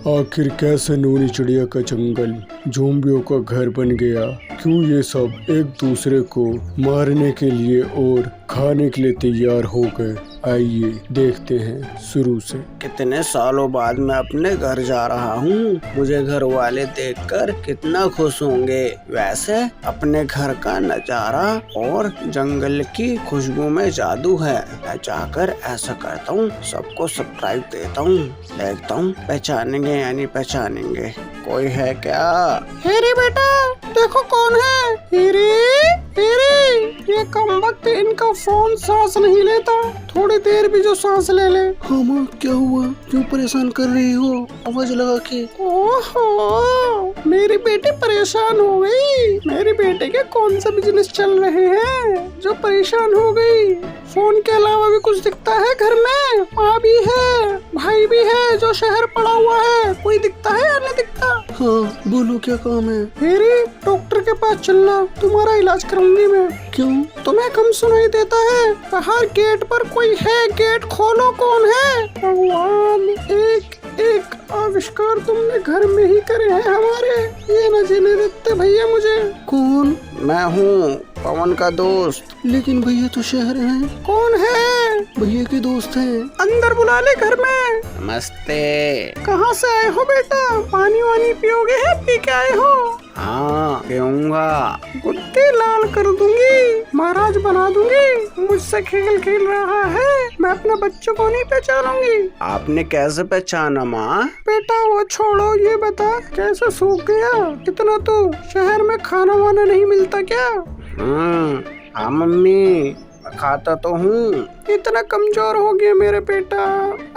आखिर कैसे नूनी चिड़िया का जंगल ज़ोंबियों का घर बन गया? क्यों ये सब एक दूसरे को मारने के लिए और खाने के लिए तैयार हो गए? आइए देखते हैं शुरू से। कितने सालों बाद मैं अपने घर जा रहा हूँ। मुझे घर वाले देखकर कितना खुश होंगे। वैसे अपने घर का नजारा और जंगल की खुशबू में जादू है। मैं जाकर ऐसा करता हूँ, सबको सरप्राइज देता हूँ। देखता हूँ पहचानेंगे या नहीं पहचानेंगे। कोई है क्या? हेरी बेटा, देखो कौन है। हेरी, ये कमबख्त इनका फोन सांस नहीं लेता। थोड़ी देर भी जो सांस ले ले। हाँ माँ, क्या हुआ? क्यों परेशान कर रही हो आवाज लगा के? ओहो, मेरी बेटी परेशान हो गई। मेरी बेटे के कौन सा बिजनेस चल रहे हैं जो परेशान हो गई? फोन के अलावा भी कुछ दिखता है घर में? माँ भी है, भाई भी है जो शहर पड़ा हुआ है। कोई दिखता है या नहीं दिखता? हाँ बोलो, क्या काम है? हेरी, डॉक्टर के पास चलना, तुम्हारा इलाज कराऊंगी मैं। क्यों? तुम्हें कम सुनाई देता है? बाहर गेट पर कोई है, गेट खोलो। कौन है? भगवान, एक आविष्कार तुमने घर में ही करे हैं हमारे। ये न जीने देते भैया मुझे। कौन? मैं हूँ, पवन का दोस्त। लेकिन भैया तो शहर हैं। कौन है? भैया के दोस्त हैं। अंदर बुला ले घर में। नमस्ते। कहाँ से आए हो बेटा? पानी वानी पियोगे या पी के आए हो? हाँ पीऊंगा। गुत्ती लाल कर दूंगी, महाराज बना दूंगी। मुझसे खेल रहा है, मैं अपने बच्चों को नहीं पहचानूंगी। आपने कैसे पहचाना माँ? बेटा वो छोड़ो, ये बता कैसे सूख गया इतना? तो शहर में खाना वाना नहीं मिलता क्या? हाँ मम्मी, खाता तो हूँ। इतना कमजोर हो गया मेरे बेटा।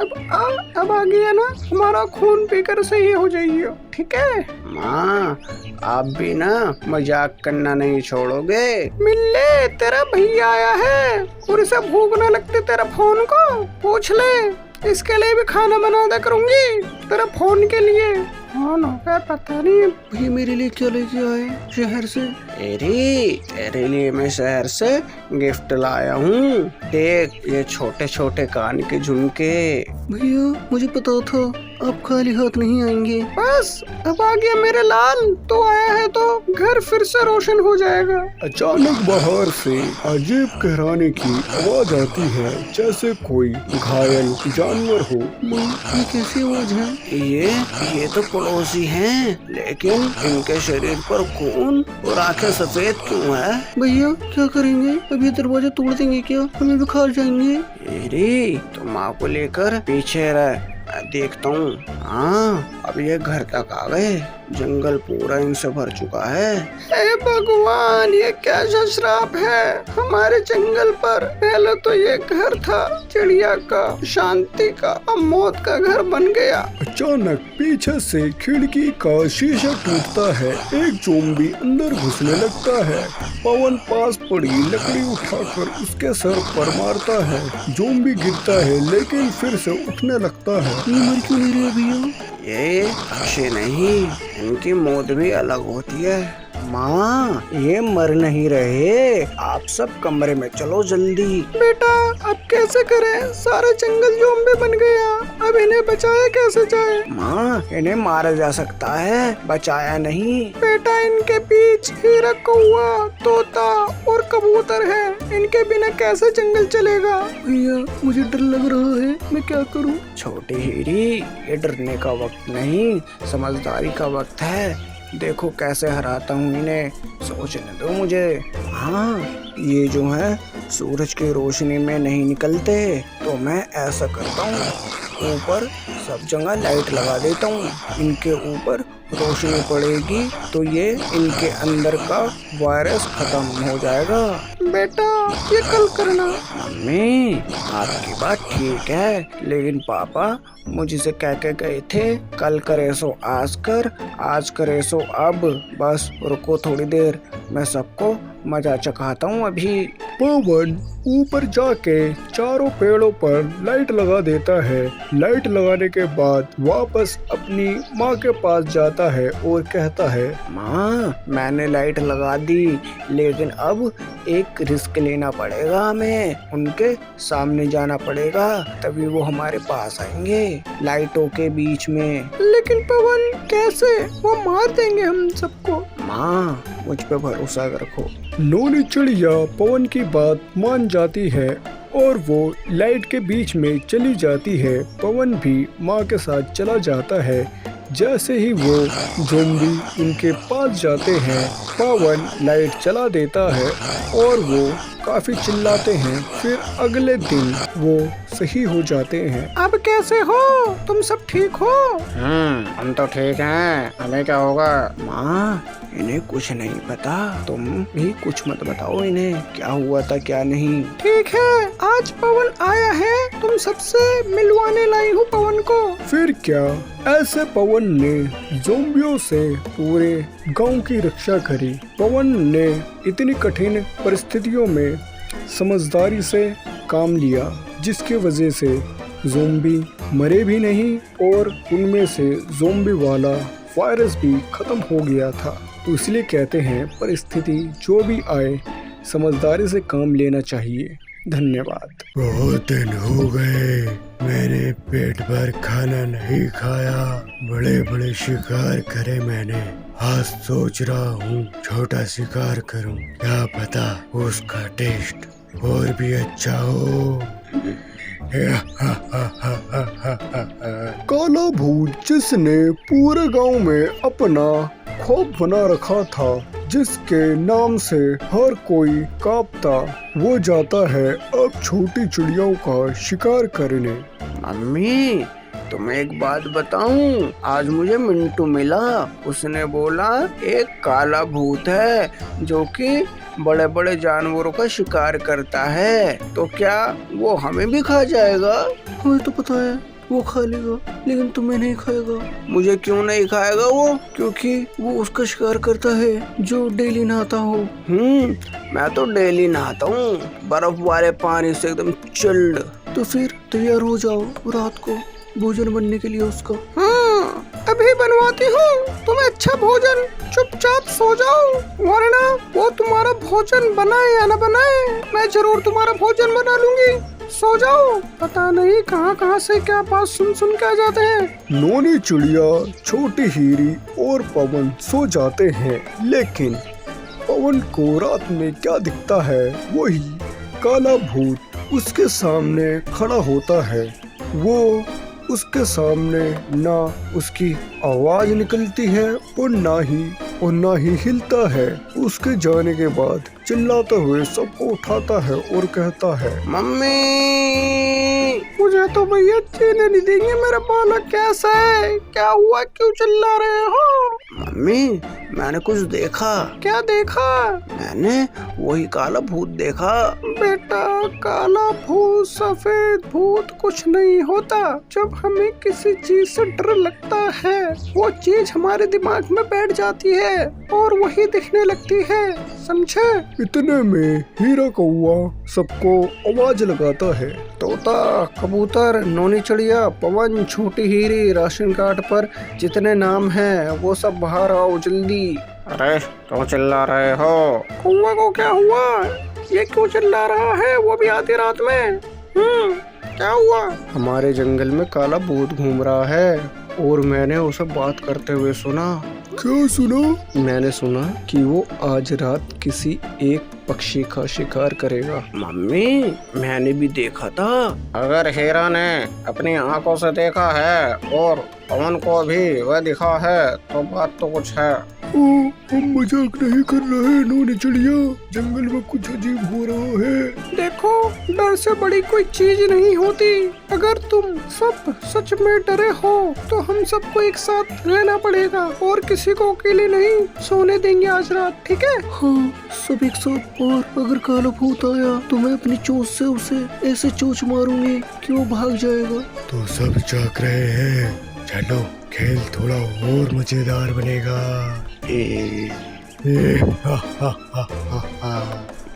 अब आ गया ना, हमारा खून पीकर सही हो जाइए, ठीक है? माँ आप भी ना मजाक करना नहीं छोड़ोगे? मिल्ले, तेरा भैया आया है और इसे भूख न लगती तेरा फोन को? पूछ ले, इसके लिए भी खाना बना दे करूंगी तेरा फोन के लिए। हाँ ना, पता नहीं भैया मेरे लिए क्या लेके आए शहर से? तेरे लिए मैं शहर से गिफ्ट लाया हूँ। देख, ये छोटे छोटे कान के झुमके। भैया मुझे पता था आप खाली हाथ नहीं आएंगे। बस अब आ गया मेरे लाल। तो आया है तो घर फिर से रोशन हो जाएगा। अचानक बाहर से अजीब कहराने की आवाज आती है, जैसे कोई घायल जानवर हो। माँ ये कैसी आवाज है? ये तो पड़ोसी हैं, लेकिन इनके शरीर पर खून और आंखें सफेद क्यों है? भैया क्या करेंगे? अभी दरवाजा तोड़ देंगे क्या? हमें भी खा जाएंगे। तो माँ को लेकर पीछे रह, मैं देखता हूँ। हाँ अब ये घर तक आ गए। जंगल पूरा इनसे भर चुका है। हे भगवान, ये कैसा श्राप है हमारे जंगल पर? पहले तो ये घर था चिड़िया का, शांति का, अब मौत का घर बन गया। अचानक पीछे से खिड़की का शीशा टूटता है, एक ज़ोंबी अंदर घुसने लगता है। पवन पास पड़ी लकड़ी उठाकर उसके सर पर मारता है। ज़ोंबी गिरता है लेकिन फिर से उठने लगता है। ये मर क्यों नहीं रहे भैया? ये अक्षय नहीं, इनकी मौत भी अलग होती है। माँ ये मर नहीं रहे। आप सब कमरे में चलो जल्दी। बेटा अब कैसे करें? सारा जंगल ज़ोंबी बन गया। अब इन्हें बचाया कैसे जाए? माँ इन्हें मारा जा सकता है, बचाया नहीं। बेटा इनके बीच हीरा, कौवा, तोता और कबूतर है। इनके बिना कैसे जंगल चलेगा? भैया मुझे डर लग रहा है, मैं क्या करूँ? छोटी हीरी, ये डरने का वक्त नहीं, समझदारी का वक्त है। देखो कैसे हराता हूँ इन्हें, सोचने दो मुझे। हाँ ये जो है सूरज की रोशनी में नहीं निकलते, तो मैं ऐसा करता हूँ, ऊपर सब जगह लाइट लगा देता हूँ। इनके ऊपर रोशनी पड़ेगी तो ये इनके अंदर का वायरस खत्म हो जाएगा। बेटा ये कल करना। मम्मी आपकी बात ठीक है, लेकिन पापा मुझसे कह के गए थे कल करे सो आज कर, आज करे सो अब। बस रुको थोड़ी देर, मैं सबको मजा चखाता हूँ अभी। पवन ऊपर जाके चारों पेड़ों पर लाइट लगा देता है। लाइट लगाने के बाद वापस अपनी माँ के पास जाता है और कहता है, माँ मैंने लाइट लगा दी, लेकिन अब एक रिस्क लेना पड़ेगा हमें। उनके सामने जाना पड़ेगा, तभी वो हमारे पास आएंगे लाइटों के बीच में। लेकिन पवन कैसे? वो मार देंगे हम सबको। माँ मुझ पे भरोसा रखो। नोनी चिड़िया पवन की बात मान जाती है और वो लाइट के बीच में चली जाती है। पवन भी माँ के साथ चला जाता है। जैसे ही वो ज़ोंबी उनके पास जाते हैं, पवन लाइट चला देता है और वो काफी चिल्लाते हैं। फिर अगले दिन वो सही हो जाते हैं। अब कैसे हो? तुम सब ठीक हो? हम तो ठीक हैं। हमें क्या होगा? माँ इन्हें कुछ नहीं पता, तुम भी कुछ मत बताओ इन्हें क्या हुआ था क्या नहीं। ठीक है, आज पवन आया है, तुम सबसे मिलवाने लाई हूँ पवन को। फिर क्या, ऐसे पवन ने ज़ोंबियों से पूरे गांव की रक्षा करी। पवन ने इतनी कठिन परिस्थितियों में समझदारी से काम लिया, जिसकी वजह से ज़ोंबी मरे भी नहीं और उनमें से ज़ोंबी वाला वायरस भी खत्म हो गया था। तो इसलिए कहते हैं, परिस्थिति जो भी आए समझदारी से काम लेना चाहिए। धन्यवाद। बहुत दिन हो गए मैंने पेट भर खाना नहीं खाया। बड़े बड़े शिकार करे मैंने, आज सोच रहा हूँ छोटा शिकार करूँ, क्या पता उसका टेस्ट और भी अच्छा हो। काला भूत जिसने पूरे गांव में अपना खौफ बना रखा था, जिसके नाम से हर कोई कांपता, वो जाता है अब छोटी चिड़ियों का शिकार करने। मम्मी तुम्हें एक बात बताऊं, आज मुझे मिंटू मिला। उसने बोला एक काला भूत है जो कि बड़े बड़े जानवरों का शिकार करता है, तो क्या वो हमें भी खा जाएगा? हमें तो पता है वो खा लेगा, लेकिन तुम्हें नहीं खाएगा। मुझे क्यों नहीं खाएगा वो? क्योंकि वो उसका शिकार करता है जो डेली नहाता हो। मैं तो डेली नहाता हूँ, बर्फ वाले पानी से एकदम चिल्ड। तो फिर तैयार हो जाओ रात को भोजन बनने के लिए उसका। हाँ, अभी बनवाती हूँ तुम्हें अच्छा भोजन, चुपचाप सो जाओ, वरना वो तुम्हारा भोजन बनाए या न बनाए, मैं जरूर तुम्हारा भोजन बना लूंगी। सो जाओ, पता नहीं कहाँ कहाँ से क्या बात सुन सुन के आ जाते हैं। नोनी चिड़िया, छोटी हीरी और पवन सो जाते हैं, लेकिन पवन को रात में क्या दिखता है? वही काला भूत उसके सामने खड़ा होता है। वो उसके सामने ना उसकी आवाज निकलती है और ना ही हिलता है। उसके जाने के बाद चिल्लाते हुए सबको उठाता है और कहता है, मम्मी मुझे तो भैया जीने नहीं देंगे, मेरा बालक कैसा है? क्या हुआ, क्यों चिल्ला रहे हो? मम्मी मैंने कुछ देखा। क्या देखा? मैंने वही काला भूत देखा। बेटा, काला भूत सफेद भूत कुछ नहीं होता। जब हमें किसी चीज से डर लगता है, वो चीज हमारे दिमाग में बैठ जाती है और वही दिखने लगती है, समझे? इतने में हीरा कौवा सबको आवाज लगाता है। तोता, कबूतर, नोनी चिड़िया, पवन, छोटी हीरी, राशन कार्ड पर जितने नाम हैं वो सब बाहर आओ जल्दी। अरे क्यों चिल्ला रहे हो? कौवा को क्या हुआ? ये क्यों चिल्ला रहा है, वो भी आधी रात में? क्या हुआ? हमारे जंगल में काला भूत घूम रहा है और मैंने उसे बात करते हुए सुना। क्या सुना? मैंने सुना कि वो आज रात किसी एक पक्षी का शिकार करेगा। मम्मी मैंने भी देखा था। अगर हीरा ने अपनी आंखों से देखा है और पवन को भी वह दिखा है तो बात तो कुछ है। हम मजाक नहीं कर रहे नोनी चिड़िया, जंगल में कुछ अजीब हो रहा है। देखो, डर से बड़ी कोई चीज नहीं होती। अगर तुम सब सच में डरे हो तो हम सबको एक साथ रहना पड़ेगा और किसी को अकेले नहीं सोने देंगे आज रात, ठीक है? हाँ, सब एक साथ। और अगर काला भूत आया तो मैं अपनी चोंच से उसे ऐसे चोंच मारूंगी कि वो भाग जाएगा। तो सब जाग रहे हैं, चलो खेल थोड़ा और मजेदार बनेगा।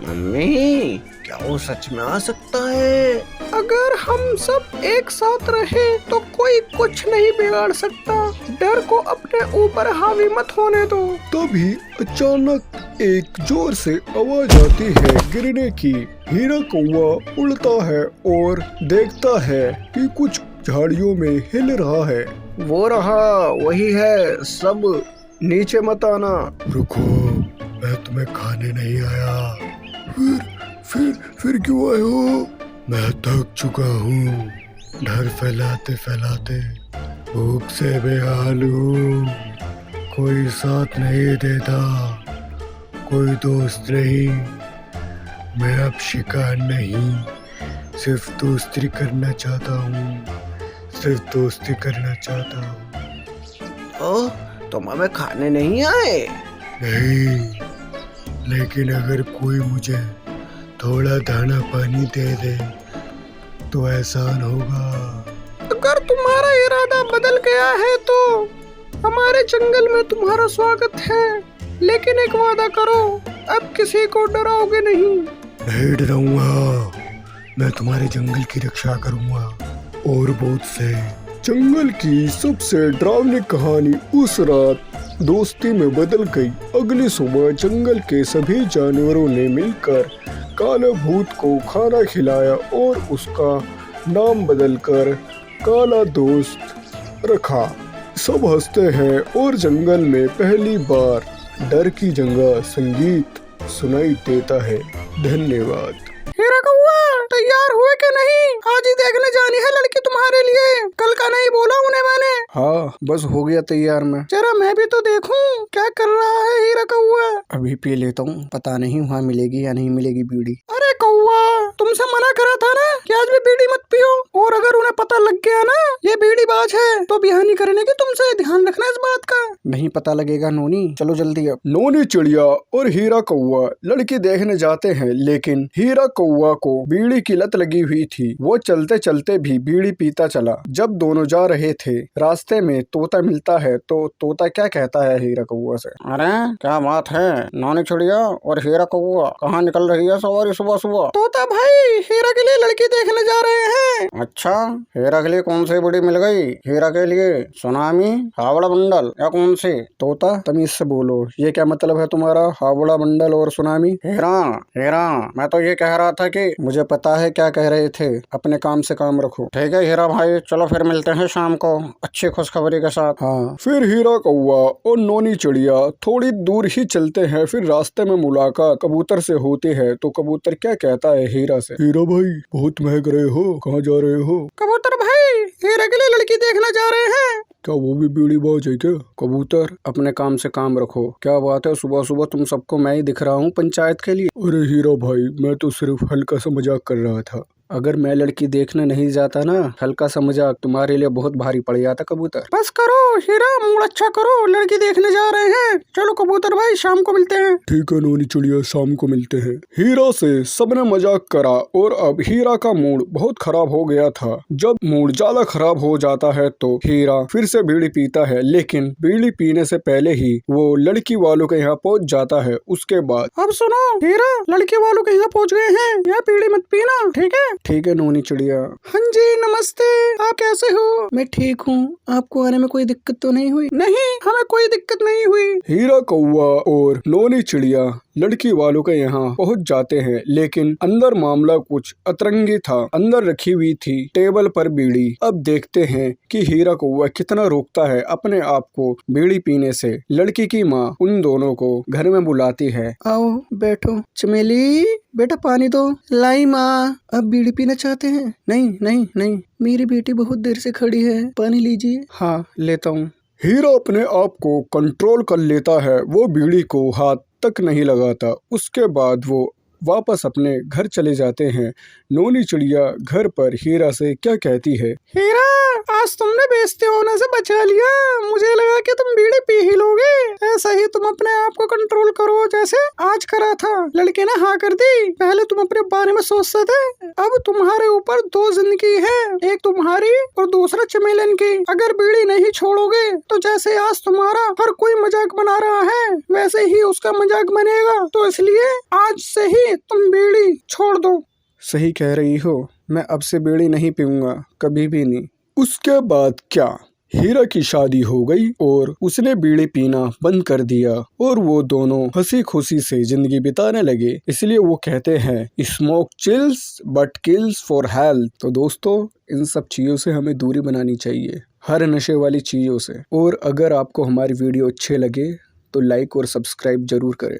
मम्मी, क्या वो सच में आ सकता है? अगर हम सब एक साथ रहे तो कोई कुछ नहीं बिगाड़ सकता। डर को अपने ऊपर हावी मत होने दो। तभी अचानक एक जोर से आवाज आती है गिरने की। हीरा कौवा उड़ता है और देखता है कि कुछ झाड़ियों में हिल रहा है। वो रहा, वही है, सब नीचे मत आना। रुको, मैं तुम्हें खाने नहीं आया। फिर क्यों आए हो? मैं थक चुका हूँ, डर फैलाते फैलाते भूख से बेहाल हूँ। कोई साथ नहीं देता, कोई दोस्त नहीं। मैं अब शिकार नहीं, सिर्फ दोस्ती करना चाहता हूँ, सिर्फ दोस्ती करना चाहता हूँ। ओह, तुम हमें खाने नहीं आए? नहीं, लेकिन अगर कोई मुझे थोड़ा दाना पानी दे दे तो एहसान होगा। अगर तुम्हारा इरादा बदल गया है तो हमारे जंगल में तुम्हारा स्वागत है, लेकिन एक वादा करो, अब किसी को डराओगे नहीं। नहीं डराऊंगा, मैं तुम्हारे जंगल की रक्षा करूंगा और बहुत से। जंगल की सबसे डरावनी कहानी उस रात दोस्ती में बदल गई। अगली सुबह जंगल के सभी जानवरों ने मिलकर काला भूत को खाना खिलाया और उसका नाम बदलकर काला दोस्त रखा। सब हंसते हैं और जंगल में पहली बार डर की जगह संगीत सुनाई देता है। धन्यवाद। हीरा कौवा, तैयार हुए कि नहीं? आज ही देखने जानी है लड़की तुम्हारे लिए। कल का नहीं बोला उन्हें मैंने। हाँ, बस हो गया तैयार मैं। जरा मैं भी तो देखूं क्या कर रहा है हीरा कौवा। अभी पी लेता हूँ, पता नहीं वहाँ मिलेगी या नहीं मिलेगी बीड़ी। अरे कौवा, तुमसे मना करा था ना कि आज भी बीड़ी मत पियो। और अगर उन्हें पता लग गया ना ये बीड़ी बाज है तो बिहानी करने की तुमसे ध्यान रखना इस बात का। नहीं पता लगेगा नोनी, चलो जल्दी अब। नोनी चिड़िया और हीरा कौवा लड़की देखने जाते हैं, लेकिन हीरा कौवा को बीड़ी की लत लगी हुई थी। वो चलते चलते भी बीड़ी पीता चला। जब दोनों जा रहे थे, रास्ते में तोता मिलता है तो तोता क्या कहता है हीरा कौवा से? अरे क्या बात है, नोनी चिड़िया और हीरा कौवा कहाँ निकल रही है सवारी सुबह सुबह? तोता भाई, हीरा के लिए लड़की देखने जा रहे हैं। अच्छा, हीरा के लिए कौन सी बीड़ी मिल गई? हीरा के लिए सुनामी, हावड़ा बंडल या कौन सी? तोता तमीज से बोलो, ये क्या मतलब है तुम्हारा हावड़ा बंडल और सुनामी? हीरा हीरा, मैं तो ये कह रहा था कि मुझे पता है क्या कह रहे थे, अपने काम से काम रखो। ठीक है हीरा भाई, चलो फिर मिलते हैं शाम को अच्छी खुशखबरी के साथ। हाँ। फिर हीरा कौवा और नोनी चिड़िया थोड़ी दूर ही चलते हैं। फिर रास्ते में मुलाकात कबूतर से होती है तो कबूतर क्या कहता है हीरा से? हीरा भाई, बहुत महक रहे हो, कहाँ जा रहे हो? कबूतर भाई, हीरा के लिए लड़की देखने जा रहे हैं। क्या वो भी बीड़ी बाज है क्या? कबूतर, अपने काम से काम रखो। क्या बात है, सुबह सुबह तुम सबको मैं ही दिख रहा हूँ पंचायत के लिए? अरे हीरा भाई, मैं तो सिर्फ हल्का सा मजाक कर रहा था। अगर मैं लड़की देखने नहीं जाता ना, हल्का सा मजाक तुम्हारे लिए बहुत भारी पड़ जाता कबूतर। बस करो हीरा, मूड अच्छा करो, लड़की देखने जा रहे हैं। चलो कबूतर भाई, शाम को मिलते हैं। ठीक है नोनी चिड़िया, शाम को मिलते हैं। हीरा से सबने मजाक करा और अब हीरा का मूड बहुत खराब हो गया था। जब मूड ज्यादा खराब हो जाता है तो हीरा फिर से बीड़ी पीता है, लेकिन बीड़ी पीने से पहले ही वो लड़की वालों के यहाँ पहुँच जाता है। उसके बाद अब सुनो हीरा, लड़के वालों के यहाँ पहुँच गए हैं, यहाँ बीड़ी मत पीना, ठीक है? ठीक है नोनी चिड़िया। हाँ जी, नमस्ते, आप कैसे हो? मैं ठीक हूँ, आपको आने में कोई दिक्कत तो नहीं हुई? नहीं, हमें कोई दिक्कत नहीं हुई। हीरा कौवा और नोनी चिड़िया लड़की वालों के यहाँ पहुँच जाते हैं, लेकिन अंदर मामला कुछ अतरंगी था। अंदर रखी हुई थी टेबल पर बीड़ी। अब देखते हैं कि हीरा कौवा कितना रोकता है अपने आप को बीड़ी पीने से। लड़की की माँ उन दोनों को घर में बुलाती है। आओ बैठो। चमेली बेटा पानी दो। लाई माँ, अब बीड़ी पीना चाहते हैं? नहीं नहीं नहीं, मेरी बेटी बहुत देर से खड़ी है, पानी लीजिए। हाँ लेता हूँ। हीरा अपने आप को कंट्रोल कर लेता है। वो बीड़ी को हाथ तक नहीं लगाता। उसके बाद वो वापस अपने घर चले जाते हैं। नोनी चिड़िया घर पर हीरा से क्या कहती है? हीरा, आज तुमने बेइज्जती होने से बचा लिया। मुझे लगा कि तुम बीड़ी पी ही लोगे। ऐसा ही तुम अपने आप को कंट्रोल करो जैसे आज करा था। लड़के ने हाँ कर दी। पहले तुम अपने बारे में सोचते थे, अब तुम्हारे ऊपर 2 जिंदगी है, एक तुम्हारी और दूसरा चमेलन की। अगर बीड़ी नहीं छोड़ोगे तो जैसे आज तुम्हारा हर कोई मजाक बना रहा है वैसे ही उसका मजाक बनेगा। तो इसलिए आज से ही तुम बीड़ी छोड़ दो। सही कह रही हो, मैं अब से बीड़ी नहीं पीऊंगा, कभी भी नहीं। उसके बाद क्या, हीरा की शादी हो गई और उसने बीड़ी पीना बंद कर दिया और वो दोनों हंसी खुशी से जिंदगी बिताने लगे। इसलिए वो कहते हैं smoke chills but kills for health. तो दोस्तों, इन सब चीज़ों से हमें दूरी बनानी चाहिए, हर नशे वाली चीज़ों से। और अगर आपको हमारी वीडियो अच्छे लगे तो लाइक और सब्सक्राइब जरूर करें।